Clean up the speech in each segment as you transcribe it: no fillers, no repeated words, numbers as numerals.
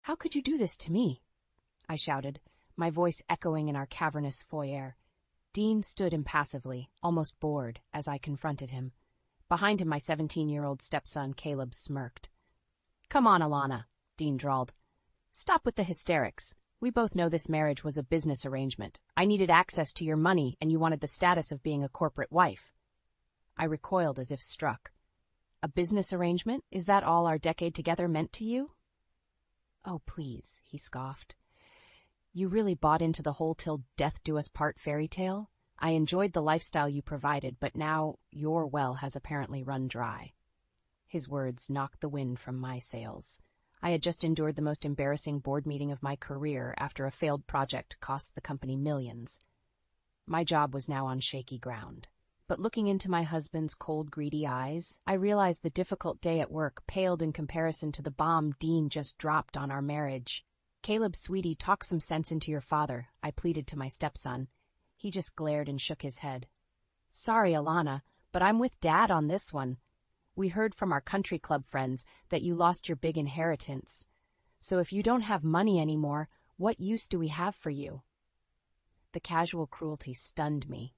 How could you do this to me? I shouted, my voice echoing in our cavernous foyer. Dean stood impassively, almost bored, as I confronted him. Behind him, my 17-year-old stepson, Caleb, smirked. Come on, Alana, Dean drawled. Stop with the hysterics. We both know this marriage was a business arrangement. I needed access to your money, and you wanted the status of being a corporate wife. I recoiled as if struck. A business arrangement? Is that all our decade together meant to you? Oh, please, he scoffed. You really bought into the whole till death do us part fairy tale? I enjoyed the lifestyle you provided, but now your well has apparently run dry. His words knocked the wind from my sails. I had just endured the most embarrassing board meeting of my career after a failed project cost the company millions. My job was now on shaky ground. But looking into my husband's cold, greedy eyes, I realized the difficult day at work paled in comparison to the bomb Dean just dropped on our marriage. Caleb, sweetie, talk some sense into your father, I pleaded to my stepson. He just glared and shook his head. Sorry, Alana, but I'm with Dad on this one. We heard from our country club friends that you lost your big inheritance. So if you don't have money anymore, what use do we have for you? The casual cruelty stunned me.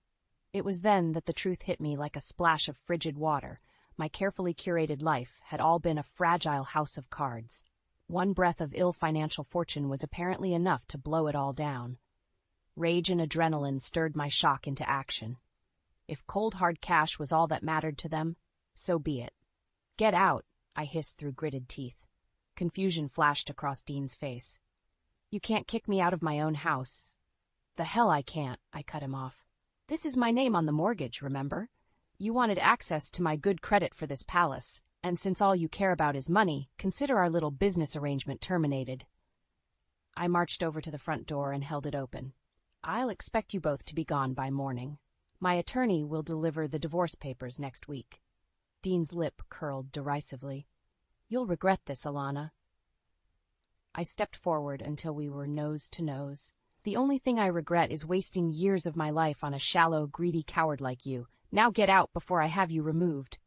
It was then that the truth hit me like a splash of frigid water. My carefully curated life had all been a fragile house of cards. One breath of ill financial fortune was apparently enough to blow it all down. Rage and adrenaline stirred my shock into action. If cold hard cash was all that mattered to them, so be it. Get out, I hissed through gritted teeth. Confusion flashed across Dean's face. You can't kick me out of my own house. The hell I can't, I cut him off. This is my name on the mortgage, remember? You wanted access to my good credit for this palace, and since all you care about is money, consider our little business arrangement terminated. I marched over to the front door and held it open. I'll expect you both to be gone by morning. My attorney will deliver the divorce papers next week. Dean's lip curled derisively. You'll regret this, Alana. I stepped forward until we were nose to nose. The only thing I regret is wasting years of my life on a shallow, greedy coward like you. Now get out before I have you removed.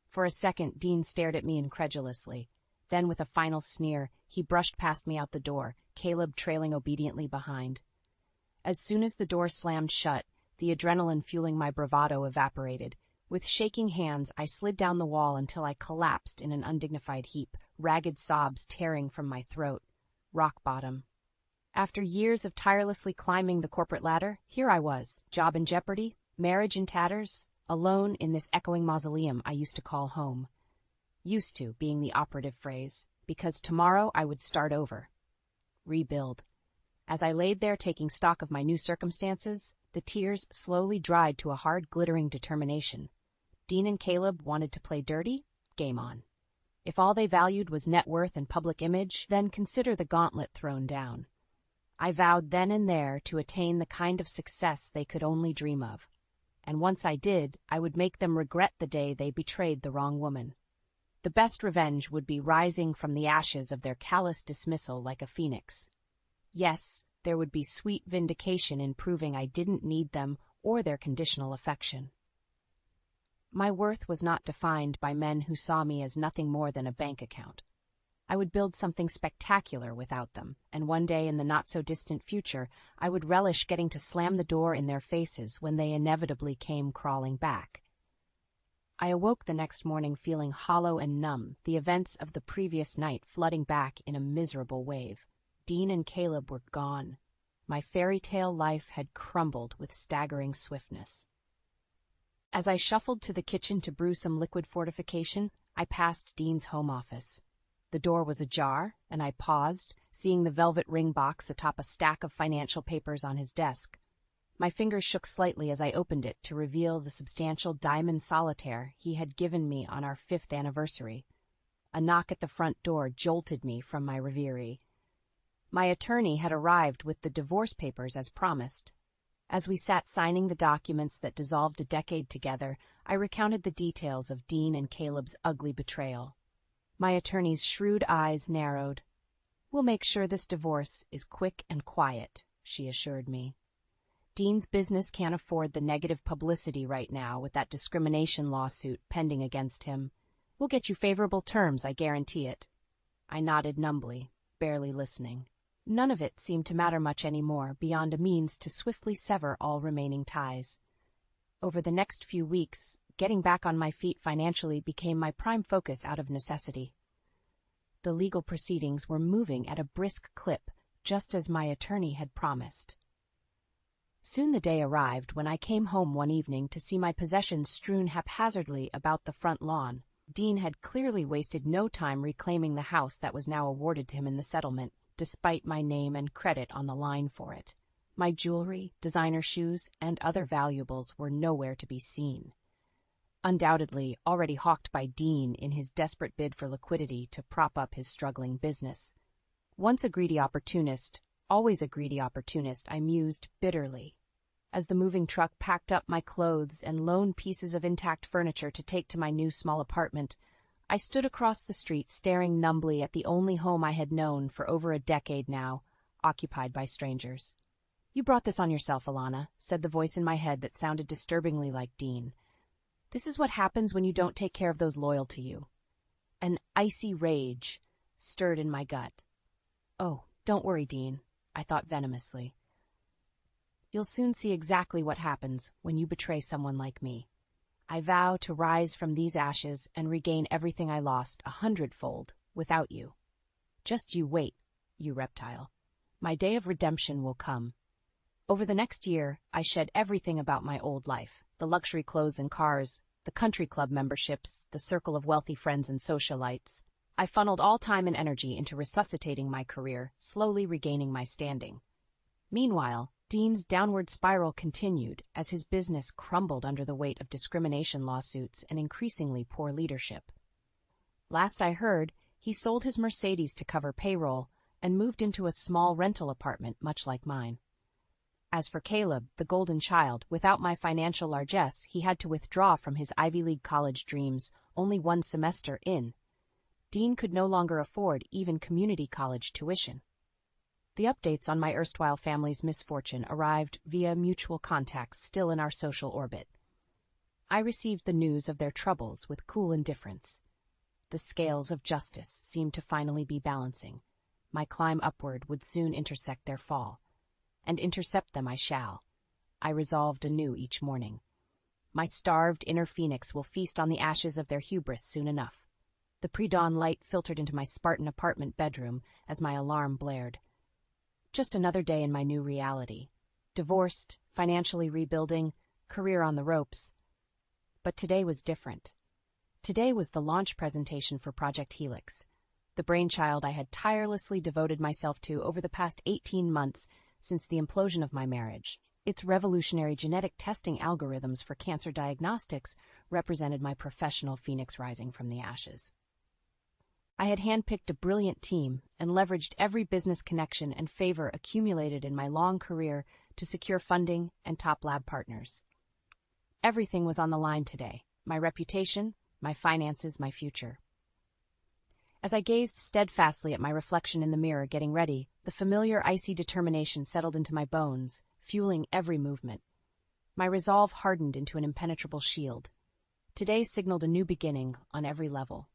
For a second, Dean stared at me incredulously. Then, with a final sneer, he brushed past me out the door, Caleb trailing obediently behind. As soon as the door slammed shut, the adrenaline fueling my bravado evaporated. With shaking hands, I slid down the wall until I collapsed in an undignified heap, ragged sobs tearing from my throat. Rock bottom. After years of tirelessly climbing the corporate ladder, here I was, job in jeopardy, marriage in tatters, alone in this echoing mausoleum I used to call home. Used to being the operative phrase, because tomorrow I would start over. Rebuild. As I laid there taking stock of my new circumstances, the tears slowly dried to a hard, glittering determination. Dean and Caleb wanted to play dirty? Game on. If all they valued was net worth and public image, then consider the gauntlet thrown down. I vowed then and there to attain the kind of success they could only dream of. And once I did, I would make them regret the day they betrayed the wrong woman. The best revenge would be rising from the ashes of their callous dismissal like a phoenix. Yes, there would be sweet vindication in proving I didn't need them or their conditional affection. My worth was not defined by men who saw me as nothing more than a bank account. I would build something spectacular without them, and one day in the not-so-distant future, I would relish getting to slam the door in their faces when they inevitably came crawling back. I awoke the next morning feeling hollow and numb, the events of the previous night flooding back in a miserable wave. Dean and Caleb were gone. My fairy tale life had crumbled with staggering swiftness. As I shuffled to the kitchen to brew some liquid fortification, I passed Dean's home office. The door was ajar, and I paused, seeing the velvet ring box atop a stack of financial papers on his desk. My fingers shook slightly as I opened it to reveal the substantial diamond solitaire he had given me on our 5th anniversary. A knock at the front door jolted me from my reverie. My attorney had arrived with the divorce papers as promised. As we sat signing the documents that dissolved a decade together, I recounted the details of Dean and Caleb's ugly betrayal. My attorney's shrewd eyes narrowed. "We'll make sure this divorce is quick and quiet," she assured me. "Dean's business can't afford the negative publicity right now with that discrimination lawsuit pending against him. We'll get you favorable terms, I guarantee it." I nodded numbly. barely listening. None of it seemed to matter much anymore beyond a means to swiftly sever all remaining ties. Over the next few weeks, getting back on my feet financially became my prime focus out of necessity. The legal proceedings were moving at a brisk clip, just as my attorney had promised. Soon the day arrived when I came home one evening to see my possessions strewn haphazardly about the front lawn. Dean had clearly wasted no time reclaiming the house that was now awarded to him in the settlement, despite my name and credit on the line for it. My jewelry, designer shoes, and other valuables were nowhere to be seen. Undoubtedly already hawked by Dean in his desperate bid for liquidity to prop up his struggling business. Once a greedy opportunist, always a greedy opportunist, I mused bitterly. As the moving truck packed up my clothes and lone pieces of intact furniture to take to my new small apartment, I stood across the street staring numbly at the only home I had known for over a decade now, occupied by strangers. "You brought this on yourself, Alana," said the voice in my head that sounded disturbingly like Dean. "This is what happens when you don't take care of those loyal to you." An icy rage stirred in my gut. "Oh, don't worry, Dean," I thought venomously. "You'll soon see exactly what happens when you betray someone like me. I vow to rise from these ashes and regain everything I lost 100-fold without you. Just you wait, you reptile. My day of redemption will come." Over the next year, I shed everything about my old life: the luxury clothes and cars, the country club memberships, the circle of wealthy friends and socialites. I funneled all time and energy into resuscitating my career, slowly regaining my standing. Meanwhile, Dean's downward spiral continued as his business crumbled under the weight of discrimination lawsuits and increasingly poor leadership. Last I heard, he sold his Mercedes to cover payroll and moved into a small rental apartment much like mine. As for Caleb, the golden child, without my financial largesse, he had to withdraw from his Ivy League college dreams only one semester in. Dean could no longer afford even community college tuition. The updates on my erstwhile family's misfortune arrived via mutual contacts still in our social orbit. I received the news of their troubles with cool indifference. The scales of justice seemed to finally be balancing. My climb upward would soon intersect their fall. And intercept them I shall. I resolved anew each morning. My starved inner phoenix will feast on the ashes of their hubris soon enough. The pre-dawn light filtered into my Spartan apartment bedroom as my alarm blared. Just another day in my new reality. Divorced, financially rebuilding, career on the ropes. But today was different. Today was the launch presentation for Project Helix, the brainchild I had tirelessly devoted myself to over the past 18 months since the implosion of my marriage. Its revolutionary genetic testing algorithms for cancer diagnostics represented my professional phoenix rising from the ashes. I had handpicked a brilliant team and leveraged every business connection and favor accumulated in my long career to secure funding and top lab partners. Everything was on the line today: my reputation, my finances, my future. As I gazed steadfastly at my reflection in the mirror getting ready, the familiar icy determination settled into my bones, fueling every movement. My resolve hardened into an impenetrable shield. Today signaled a new beginning on every level.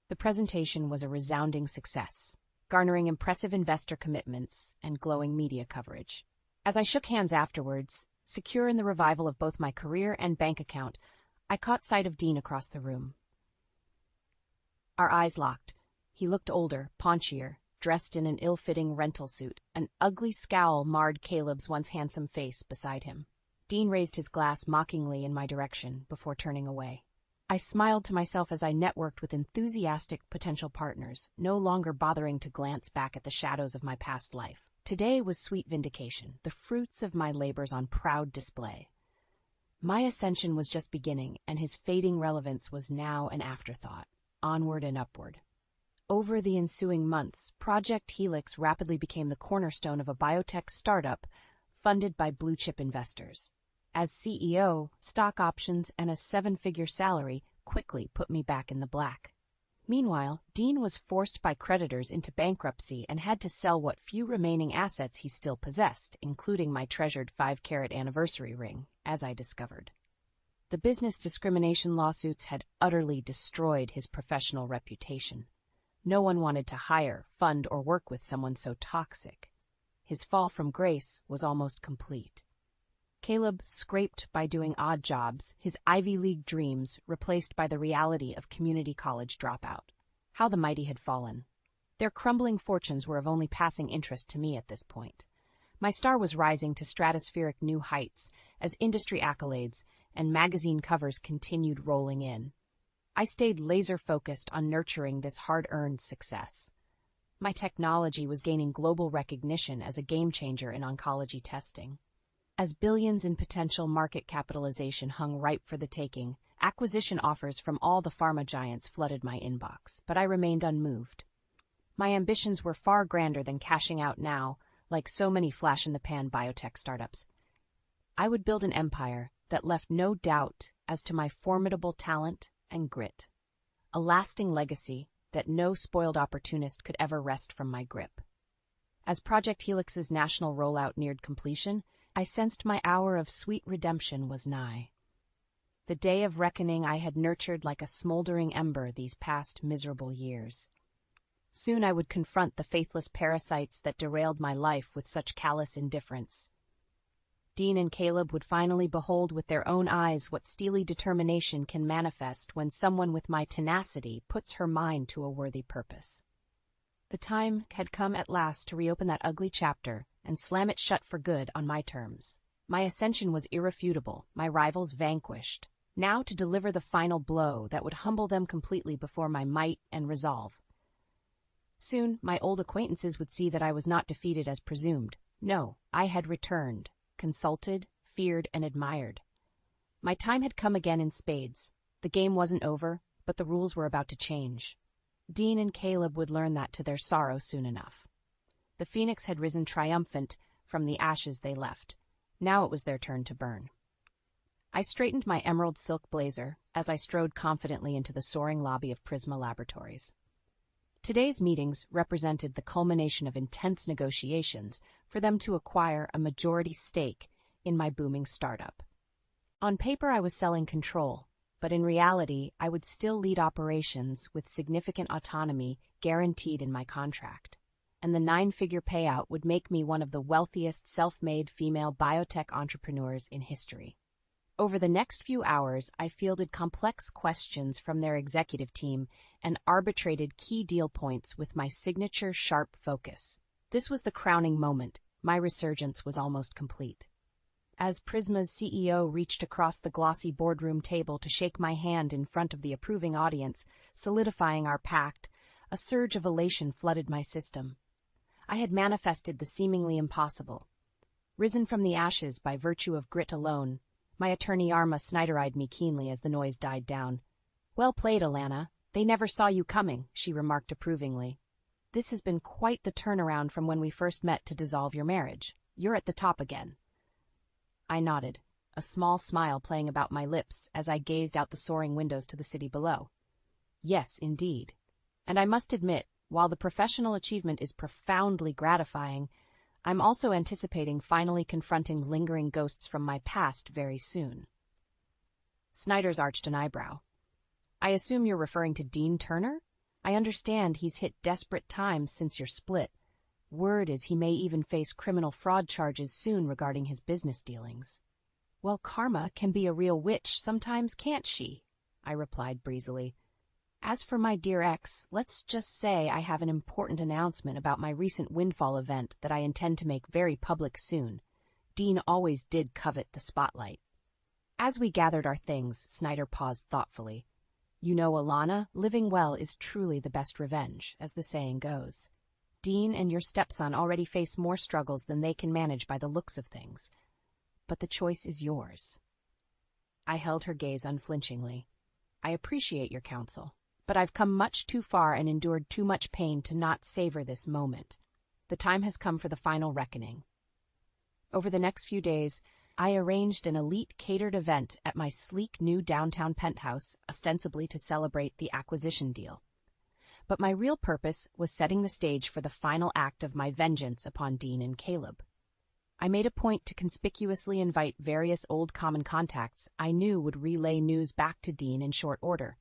The presentation was a resounding success, garnering impressive investor commitments and glowing media coverage. As I shook hands afterwards, secure in the revival of both my career and bank account, I caught sight of Dean across the room. Our eyes locked. He looked older, paunchier, dressed in an ill-fitting rental suit. An ugly scowl marred Caleb's once handsome face beside him. Dean raised his glass mockingly in my direction before turning away. I smiled to myself as I networked with enthusiastic potential partners, no longer bothering to glance back at the shadows of my past life. Today was sweet vindication, the fruits of my labors on proud display. My ascension was just beginning, and his fading relevance was now an afterthought. Onward and upward. Over the ensuing months, Project Helix rapidly became the cornerstone of a biotech startup funded by blue-chip investors. As CEO, stock options and a 7-figure salary quickly put me back in the black. Meanwhile, Dean was forced by creditors into bankruptcy and had to sell what few remaining assets he still possessed, including my treasured 5-carat anniversary ring, as I discovered. The business discrimination lawsuits had utterly destroyed his professional reputation. No one wanted to hire, fund, or work with someone so toxic. His fall from grace was almost complete. Caleb scraped by doing odd jobs, his Ivy League dreams replaced by the reality of community college dropout. How the mighty had fallen. Their crumbling fortunes were of only passing interest to me at this point. My star was rising to stratospheric new heights as industry accolades and magazine covers continued rolling in. I stayed laser-focused on nurturing this hard-earned success. My technology was gaining global recognition as a game-changer in oncology testing. As billions in potential market capitalization hung ripe for the taking, acquisition offers from all the pharma giants flooded my inbox, but I remained unmoved. My ambitions were far grander than cashing out now, like so many flash-in-the-pan biotech startups. I would build an empire that left no doubt as to my formidable talent and grit, a lasting legacy that no spoiled opportunist could ever wrest from my grip. As Project Helix's national rollout neared completion, I sensed my hour of sweet redemption was nigh. The day of reckoning I had nurtured like a smoldering ember these past miserable years. Soon I would confront the faithless parasites that derailed my life with such callous indifference. Dean and Caleb would finally behold with their own eyes what steely determination can manifest when someone with my tenacity puts her mind to a worthy purpose. The time had come at last to reopen that ugly chapter and slam it shut for good on my terms. My ascension was irrefutable, my rivals vanquished. Now to deliver the final blow that would humble them completely before my might and resolve. Soon, my old acquaintances would see that I was not defeated as presumed. No, I had returned, consulted, feared, and admired. My time had come again in spades. The game wasn't over, but the rules were about to change. Dean and Caleb would learn that to their sorrow soon enough. The phoenix had risen triumphant from the ashes they left. Now it was their turn to burn. I straightened my emerald silk blazer as I strode confidently into the soaring lobby of Prisma Laboratories. Today's meetings represented the culmination of intense negotiations for them to acquire a majority stake in my booming startup. On paper, I was selling control, but in reality, I would still lead operations with significant autonomy guaranteed in my contract. And the 9-figure payout would make me one of the wealthiest self-made female biotech entrepreneurs in history. Over the next few hours, I fielded complex questions from their executive team and arbitrated key deal points with my signature sharp focus. This was the crowning moment. My resurgence was almost complete. As Prisma's CEO reached across the glossy boardroom table to shake my hand in front of the approving audience, solidifying our pact, a surge of elation flooded my system. I had manifested the seemingly impossible. Risen from the ashes by virtue of grit alone, my attorney Arma Snyder-eyed me keenly as the noise died down. "Well played, Alana. They never saw you coming," she remarked approvingly. "This has been quite the turnaround from when we first met to dissolve your marriage. You're at the top again." I nodded, a small smile playing about my lips as I gazed out the soaring windows to the city below. Yes, indeed. And I must admit, while the professional achievement is profoundly gratifying, I'm also anticipating finally confronting lingering ghosts from my past very soon. Snyder's arched an eyebrow. "I assume you're referring to Dean Turner? I understand he's hit desperate times since your split. Word is he may even face criminal fraud charges soon regarding his business dealings." "Well, karma can be a real witch sometimes, can't she?" I replied breezily. "As for my dear ex, let's just say I have an important announcement about my recent windfall event that I intend to make very public soon. Dean always did covet the spotlight." As we gathered our things, Snyder paused thoughtfully. "You know, Alana, living well is truly the best revenge, as the saying goes. Dean and your stepson already face more struggles than they can manage by the looks of things. But the choice is yours." I held her gaze unflinchingly. "I appreciate your counsel, but I've come much too far and endured too much pain to not savor this moment. The time has come for the final reckoning." Over the next few days, I arranged an elite catered event at my sleek new downtown penthouse, ostensibly to celebrate the acquisition deal. But my real purpose was setting the stage for the final act of my vengeance upon Dean and Caleb. I made a point to conspicuously invite various old common contacts I knew would relay news back to Dean in short order.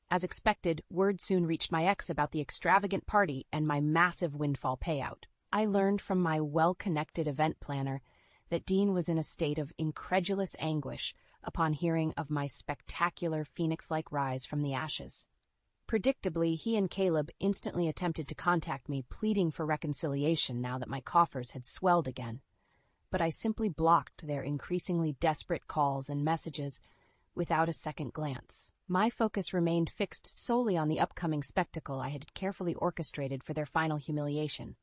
As expected, word soon reached my ex about the extravagant party and my massive windfall payout. I learned from my well-connected event planner that Dean was in a state of incredulous anguish upon hearing of my spectacular phoenix-like rise from the ashes. Predictably, he and Caleb instantly attempted to contact me, pleading for reconciliation now that my coffers had swelled again. But I simply blocked their increasingly desperate calls and messages without a second glance. My focus remained fixed solely on the upcoming spectacle I had carefully orchestrated for their final humiliation.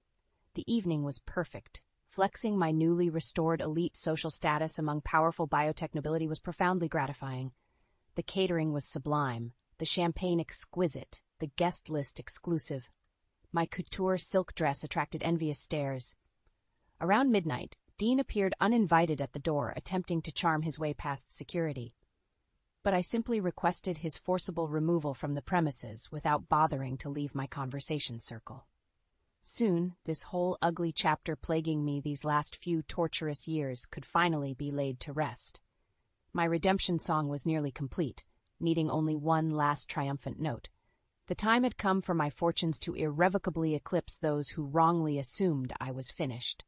The evening was perfect. Flexing my newly restored elite social status among powerful biotech nobility was profoundly gratifying. The catering was sublime, the champagne exquisite, the guest list exclusive. My couture silk dress attracted envious stares. Around midnight, Dean appeared uninvited at the door, attempting to charm his way past security. But I simply requested his forcible removal from the premises without bothering to leave my conversation circle. Soon, this whole ugly chapter plaguing me these last few torturous years could finally be laid to rest. My redemption song was nearly complete, needing only one last triumphant note. The time had come for my fortunes to irrevocably eclipse those who wrongly assumed I was finished.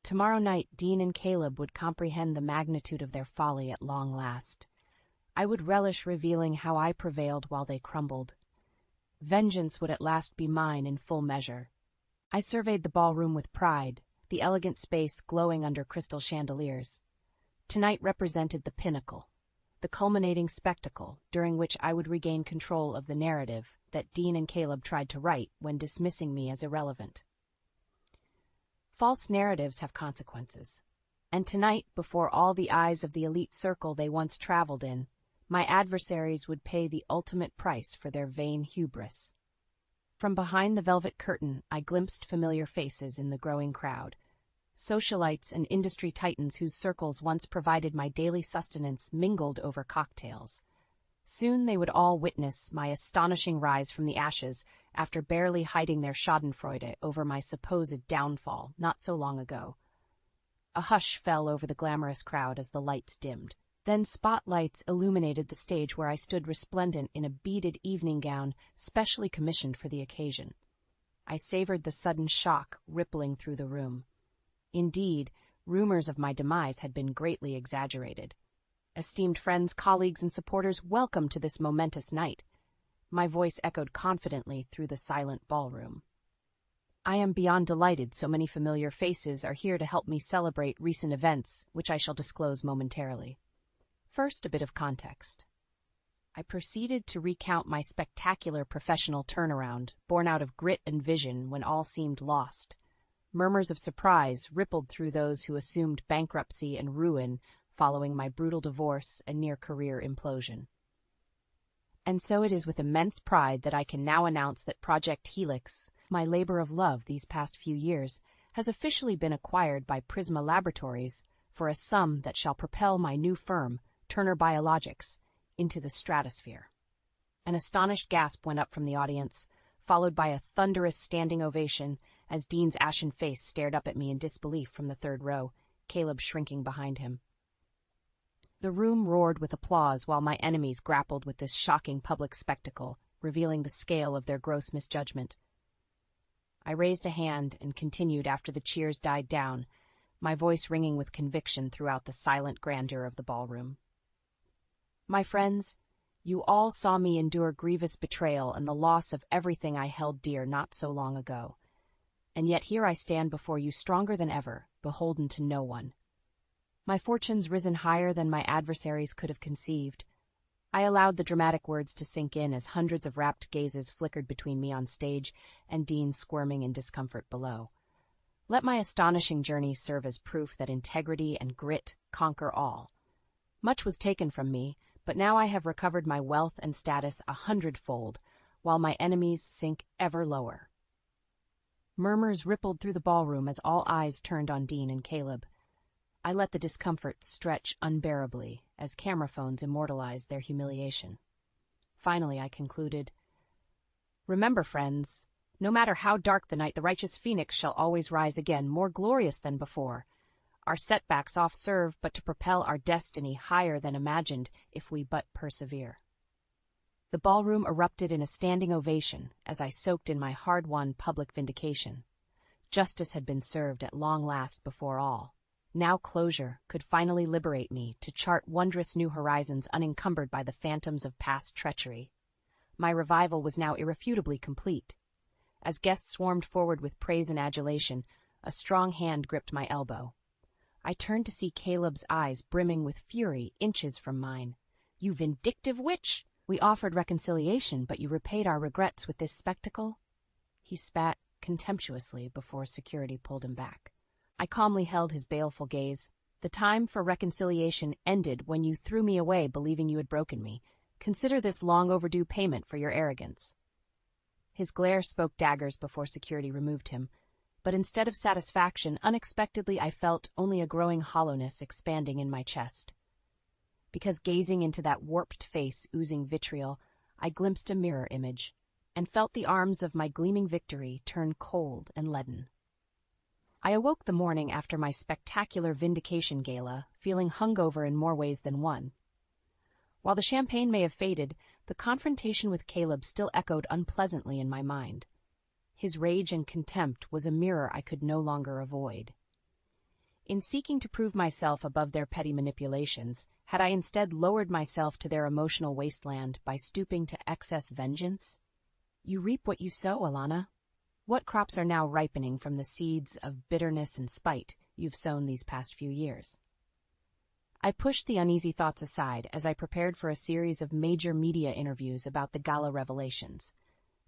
Tomorrow night, Dean and Caleb would comprehend the magnitude of their folly at long last. I would relish revealing how I prevailed while they crumbled. Vengeance would at last be mine in full measure. I surveyed the ballroom with pride, the elegant space glowing under crystal chandeliers. Tonight represented the pinnacle, the culminating spectacle during which I would regain control of the narrative that Dean and Caleb tried to write when dismissing me as irrelevant. False narratives have consequences, and tonight, before all the eyes of the elite circle they once traveled in, my adversaries would pay the ultimate price for their vain hubris. From behind the velvet curtain, I glimpsed familiar faces in the growing crowd. Socialites and industry titans whose circles once provided my daily sustenance mingled over cocktails. Soon they would all witness my astonishing rise from the ashes after barely hiding their schadenfreude over my supposed downfall not so long ago. A hush fell over the glamorous crowd as the lights dimmed. Then spotlights illuminated the stage where I stood resplendent in a beaded evening gown specially commissioned for the occasion. I savored the sudden shock rippling through the room. Indeed, rumors of my demise had been greatly exaggerated. Esteemed friends, colleagues, and supporters, welcome to this momentous night. My voice echoed confidently through the silent ballroom. I am beyond delighted so many familiar faces are here to help me celebrate recent events, which I shall disclose momentarily. First, a bit of context. I proceeded to recount my spectacular professional turnaround, born out of grit and vision when all seemed lost. Murmurs of surprise rippled through those who assumed bankruptcy and ruin following my brutal divorce and near-career implosion. And so it is with immense pride that I can now announce that Project Helix, my labor of love these past few years, has officially been acquired by Prisma Laboratories for a sum that shall propel my new firm, Turner Biologics, into the stratosphere. An astonished gasp went up from the audience, followed by a thunderous standing ovation as Dean's ashen face stared up at me in disbelief from the third row, Caleb shrinking behind him. The room roared with applause while my enemies grappled with this shocking public spectacle, revealing the scale of their gross misjudgment. I raised a hand and continued after the cheers died down, my voice ringing with conviction throughout the silent grandeur of the ballroom. My friends, you all saw me endure grievous betrayal and the loss of everything I held dear not so long ago. And yet here I stand before you stronger than ever, beholden to no one. My fortunes risen higher than my adversaries could have conceived. I allowed the dramatic words to sink in as hundreds of rapt gazes flickered between me on stage and Dean squirming in discomfort below. Let my astonishing journey serve as proof that integrity and grit conquer all. Much was taken from me, but now I have recovered my wealth and status 100-fold, while my enemies sink ever lower. Murmurs rippled through the ballroom as all eyes turned on Dean and Caleb. I let the discomfort stretch unbearably as camera phones immortalized their humiliation. Finally, I concluded, "Remember, friends, no matter how dark the night, the righteous phoenix shall always rise again, more glorious than before. Our setbacks oft serve but to propel our destiny higher than imagined if we but persevere." The ballroom erupted in a standing ovation as I soaked in my hard-won public vindication. Justice had been served at long last before all. Now closure could finally liberate me to chart wondrous new horizons unencumbered by the phantoms of past treachery. My revival was now irrefutably complete. As guests swarmed forward with praise and adulation, a strong hand gripped my elbow. I turned to see Caleb's eyes brimming with fury inches from mine. "You vindictive witch! We offered reconciliation, but you repaid our regrets with this spectacle?" He spat contemptuously before security pulled him back. I calmly held his baleful gaze. "The time for reconciliation ended when you threw me away believing you had broken me. Consider this long overdue payment for your arrogance." His glare spoke daggers before security removed him, but instead of satisfaction, unexpectedly I felt only a growing hollowness expanding in my chest. Because gazing into that warped face oozing vitriol, I glimpsed a mirror image, and felt the arms of my gleaming victory turn cold and leaden. I awoke the morning after my spectacular vindication gala, feeling hungover in more ways than one. While the champagne may have faded, the confrontation with Caleb still echoed unpleasantly in my mind. His rage and contempt was a mirror I could no longer avoid. In seeking to prove myself above their petty manipulations, had I instead lowered myself to their emotional wasteland by stooping to excess vengeance? You reap what you sow, Alana. What crops are now ripening from the seeds of bitterness and spite you've sown these past few years? I pushed the uneasy thoughts aside as I prepared for a series of major media interviews about the gala revelations.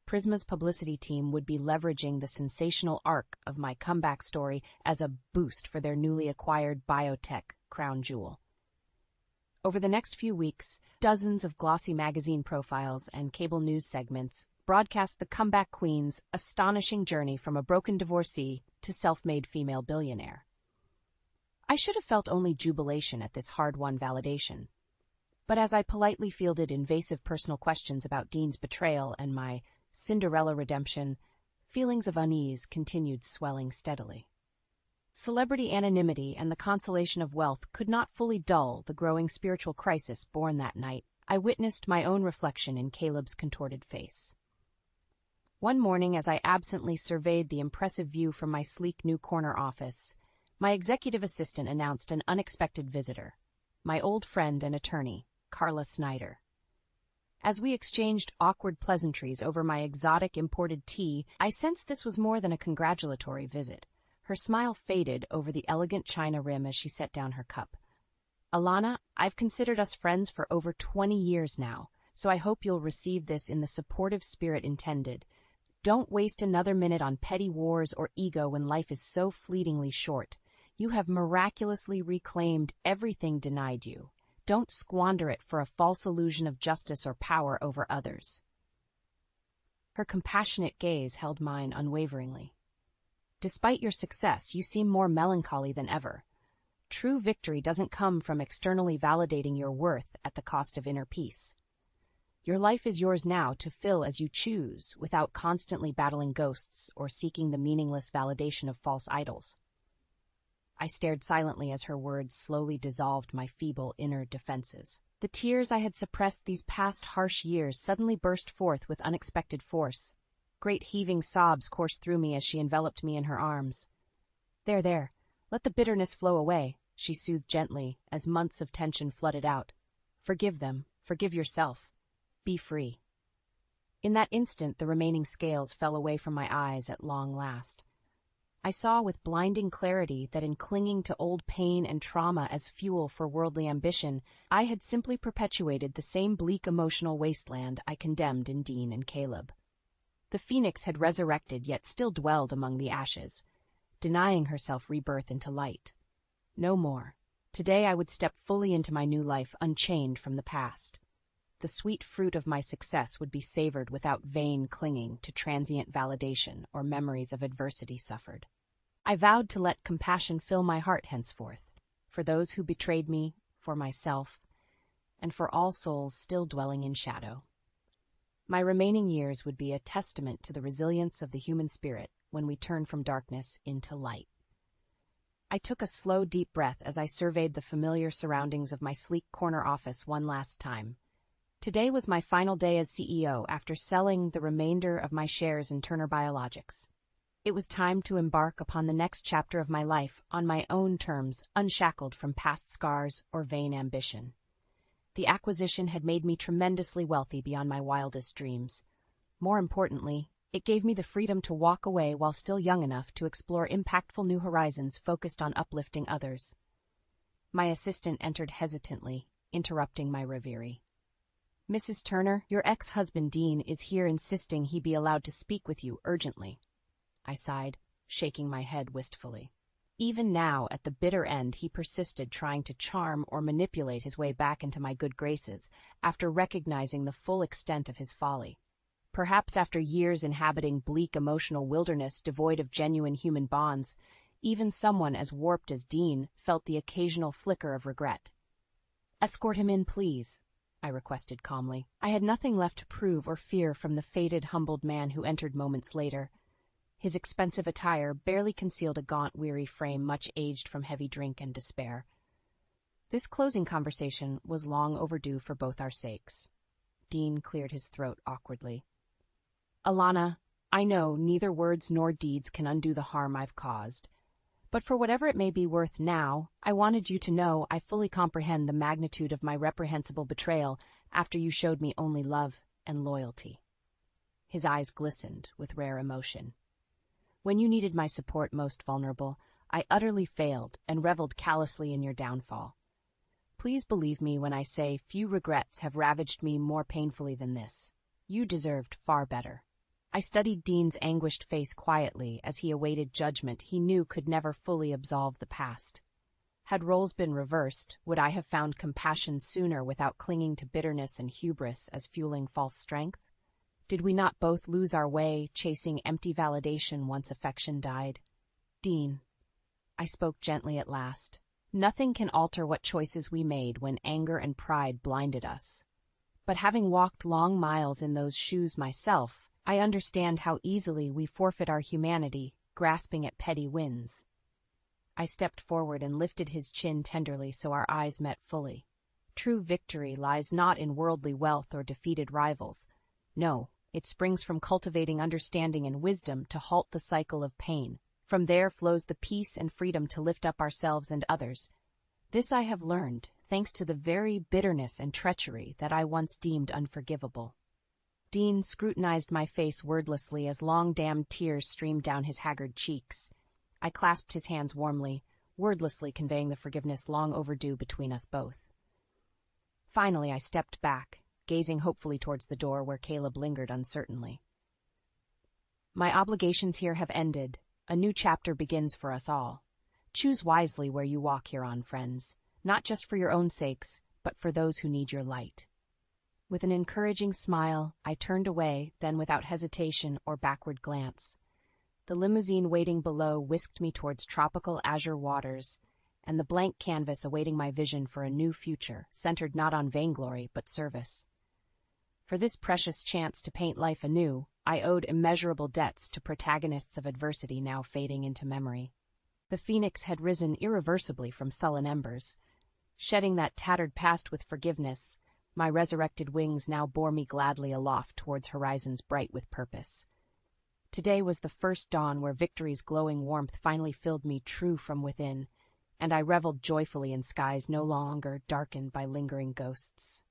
Prisma's publicity team would be leveraging the sensational arc of my comeback story as a boost for their newly acquired biotech crown jewel. Over the next few weeks, dozens of glossy magazine profiles and cable news segments broadcast the comeback queen's astonishing journey from a broken divorcee to self-made female billionaire. I should have felt only jubilation at this hard-won validation. But as I politely fielded invasive personal questions about Dean's betrayal and my Cinderella redemption, feelings of unease continued swelling steadily. Celebrity anonymity and the consolation of wealth could not fully dull the growing spiritual crisis born that night. I witnessed my own reflection in Caleb's contorted face. One morning, as I absently surveyed the impressive view from my sleek new corner office, my executive assistant announced an unexpected visitor, my old friend and attorney, Carla Snyder. As we exchanged awkward pleasantries over my exotic imported tea, I sensed this was more than a congratulatory visit. Her smile faded over the elegant china rim as she set down her cup. "Alana, I've considered us friends for over 20 years now, so I hope you'll receive this in the supportive spirit intended. Don't waste another minute on petty wars or ego when life is so fleetingly short. You have miraculously reclaimed everything denied you. Don't squander it for a false illusion of justice or power over others." Her compassionate gaze held mine unwaveringly. "Despite your success, you seem more melancholy than ever. True victory doesn't come from externally validating your worth at the cost of inner peace. Your life is yours now to fill as you choose, without constantly battling ghosts or seeking the meaningless validation of false idols." I stared silently as her words slowly dissolved my feeble inner defenses. The tears I had suppressed these past harsh years suddenly burst forth with unexpected force. Great heaving sobs coursed through me as she enveloped me in her arms. There, let the bitterness flow away," she soothed gently as months of tension flooded out. "Forgive them, forgive yourself. Be free." In that instant, the remaining scales fell away from my eyes at long last. I saw with blinding clarity that in clinging to old pain and trauma as fuel for worldly ambition, I had simply perpetuated the same bleak emotional wasteland I condemned in Dean and Caleb. The phoenix had resurrected yet still dwelled among the ashes, denying herself rebirth into light. No more. Today I would step fully into my new life unchained from the past. The sweet fruit of my success would be savored without vain clinging to transient validation or memories of adversity suffered. I vowed to let compassion fill my heart henceforth, for those who betrayed me, for myself, and for all souls still dwelling in shadow. My remaining years would be a testament to the resilience of the human spirit when we turn from darkness into light. I took a slow, deep breath as I surveyed the familiar surroundings of my sleek corner office one last time. Today was my final day as CEO after selling the remainder of my shares in Turner Biologics. It was time to embark upon the next chapter of my life on my own terms, unshackled from past scars or vain ambition. The acquisition had made me tremendously wealthy beyond my wildest dreams. More importantly, it gave me the freedom to walk away while still young enough to explore impactful new horizons focused on uplifting others. My assistant entered hesitantly, interrupting my reverie. "Mrs. Turner, your ex-husband Dean is here insisting he be allowed to speak with you urgently." I sighed, shaking my head wistfully. Even now, at the bitter end, he persisted, trying to charm or manipulate his way back into my good graces after recognizing the full extent of his folly. Perhaps after years inhabiting bleak emotional wilderness devoid of genuine human bonds, even someone as warped as Dean felt the occasional flicker of regret. "Escort him in, please," I requested calmly. I had nothing left to prove or fear from the faded, humbled man who entered moments later. His expensive attire barely concealed a gaunt, weary frame much aged from heavy drink and despair. This closing conversation was long overdue for both our sakes. Dean cleared his throat awkwardly. "Alana, I know neither words nor deeds can undo the harm I've caused. But for whatever it may be worth now, I wanted you to know I fully comprehend the magnitude of my reprehensible betrayal after you showed me only love and loyalty." His eyes glistened with rare emotion. "When you needed my support most vulnerable, I utterly failed and reveled callously in your downfall. Please believe me when I say few regrets have ravaged me more painfully than this. You deserved far better." I studied Dean's anguished face quietly as he awaited judgment he knew could never fully absolve the past. Had roles been reversed, would I have found compassion sooner without clinging to bitterness and hubris as fueling false strength? Did we not both lose our way, chasing empty validation once affection died? "Dean," I spoke gently at last, "nothing can alter what choices we made when anger and pride blinded us. But having walked long miles in those shoes myself, I understand how easily we forfeit our humanity, grasping at petty wins." I stepped forward and lifted his chin tenderly so our eyes met fully. True victory lies not in worldly wealth or defeated rivals. No, it springs from cultivating understanding and wisdom to halt the cycle of pain. From there flows the peace and freedom to lift up ourselves and others. This I have learned, thanks to the very bitterness and treachery that I once deemed unforgivable. Dean scrutinized my face wordlessly as long dammed tears streamed down his haggard cheeks. I clasped his hands warmly, wordlessly conveying the forgiveness long overdue between us both. Finally, I stepped back, gazing hopefully towards the door where Caleb lingered uncertainly. "My obligations here have ended. A new chapter begins for us all. Choose wisely where you walk hereon, friends, not just for your own sakes, but for those who need your light." With an encouraging smile, I turned away, then without hesitation or backward glance. The limousine waiting below whisked me towards tropical azure waters, and the blank canvas awaiting my vision for a new future, centered not on vainglory but service. For this precious chance to paint life anew, I owed immeasurable debts to protagonists of adversity now fading into memory. The phoenix had risen irreversibly from sullen embers. Shedding that tattered past with forgiveness, my resurrected wings now bore me gladly aloft towards horizons bright with purpose. Today was the first dawn where victory's glowing warmth finally filled me true from within, and I reveled joyfully in skies no longer darkened by lingering ghosts.